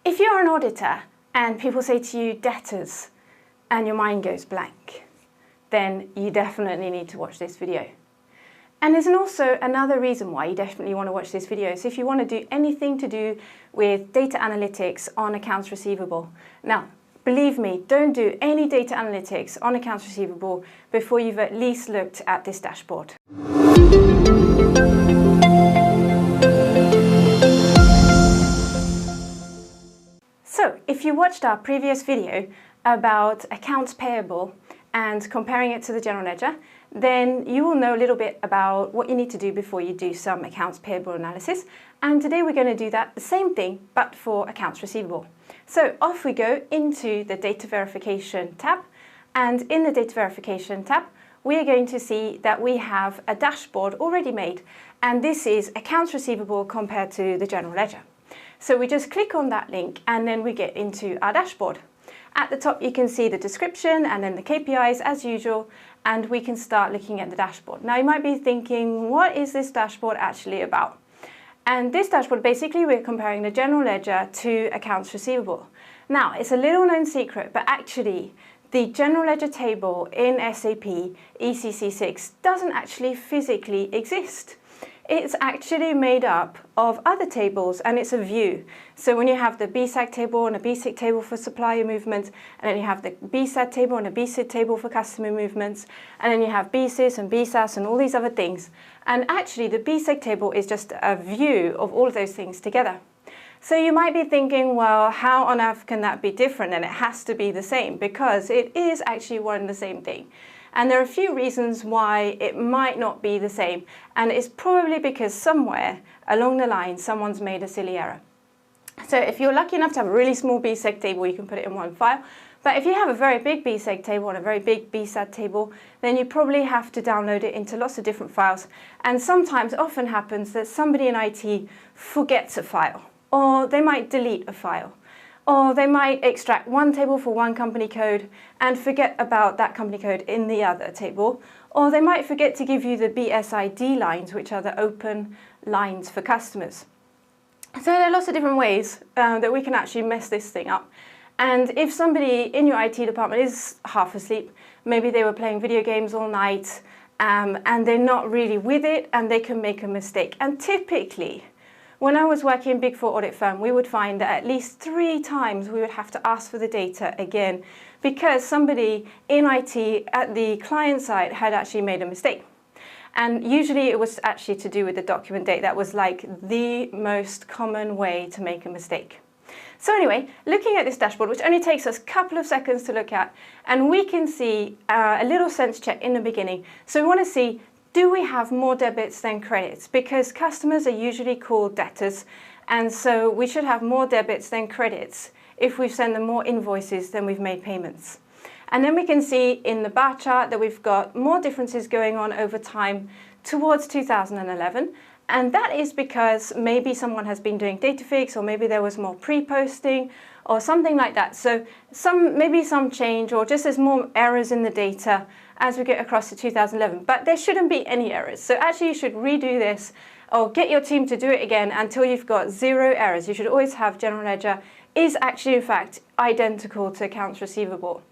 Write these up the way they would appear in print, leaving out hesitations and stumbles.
If you're an auditor and people say to you debtors and your mind goes blank, then you definitely need to watch this video. And there's also another reason why you definitely want to watch this video. So if you want to do anything to do with data analytics on accounts receivable. Now, believe me, don't do any data analytics on accounts receivable before you've at least looked at this dashboard. So, if you watched our previous video about accounts payable and comparing it to the general ledger, then you will know a little bit about what you need to do before you do some accounts payable analysis. And today we're going to do that, the same thing, but for accounts receivable. So off we go into the data verification tab. And in the data verification tab, we are going to see that we have a dashboard already made. And this is accounts receivable compared to the general ledger. So we just click on that link and then we get into our dashboard. At the top you can see the description and then the KPIs as usual, and we can start looking at the dashboard. Now you might be thinking, what is this dashboard actually about? And this dashboard, basically we're comparing the general ledger to accounts receivable. Now it's a little known secret, but actually the general ledger table in SAP ECC6 doesn't actually physically exist. It's actually made up of other tables and it's a view. So when you have the BSAC table and a BSIC table for supplier movements, and then you have the BSAT table and a BSIT table for customer movements, and then you have BSIS and BSAS and all these other things. And actually the BSIC table is just a view of all of those things together. So you might be thinking, well, how on earth can that be different? And it has to be the same, because it is actually one and the same thing. And there are a few reasons why it might not be the same. And it's probably because somewhere along the line, someone's made a silly error. So if you're lucky enough to have a really small BSEG table, you can put it in one file. But if you have a very big BSEG table and a very big BSAT table, then you probably have to download it into lots of different files. And sometimes, often happens that somebody in IT forgets a file, or they might delete a file. Or they might extract one table for one company code and forget about that company code in the other table. Or they might forget to give you the BSID lines, which are the open lines for customers. So there are lots of different ways that we can actually mess this thing up. And if somebody in your IT department is half asleep, maybe they were playing video games all night and they're not really with it and they can make a mistake. And typically, when I was working in Big Four audit firm, we would find that at least 3 times we would have to ask for the data again because somebody in IT at the client side had actually made a mistake. And usually it was actually to do with the document date. That was like the most common way to make a mistake. So anyway, looking at this dashboard, which only takes us a couple of seconds to look at, and we can see a little sense check in the beginning. So we want to see, do we have more debits than credits? Because customers are usually called debtors, and so we should have more debits than credits if we've sent them more invoices than we've made payments. And then we can see in the bar chart that we've got more differences going on over time towards 2011. And that is because maybe someone has been doing data fix, or maybe there was more pre-posting or something like that. So maybe some change, or just there's more errors in the data as we get across to 2011, but there shouldn't be any errors. So actually you should redo this or get your team to do it again until you've got 0 errors. You should always have general ledger is actually in fact identical to accounts receivable.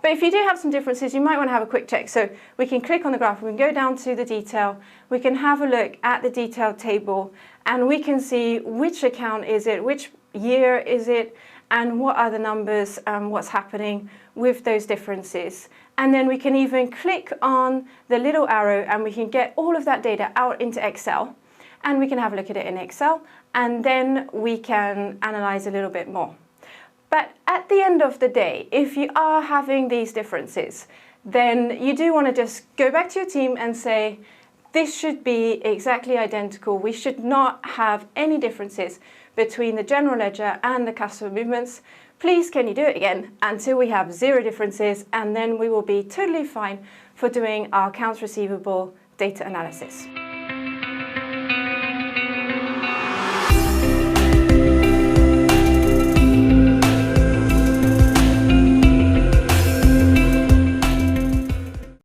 But if you do have some differences, you might want to have a quick check. So we can click on the graph, we can go down to the detail, we can have a look at the detailed table, and we can see which account is it, which year is it, and what are the numbers and what's happening with those differences. And then we can even click on the little arrow and we can get all of that data out into Excel, and we can have a look at it in Excel, and then we can analyze a little bit more. But at the end of the day, if you are having these differences, then you do want to just go back to your team and say, this should be exactly identical. We should not have any differences between the general ledger and the customer movements. Please, can you do it again until we have 0 differences, and then we will be totally fine for doing our accounts receivable data analysis.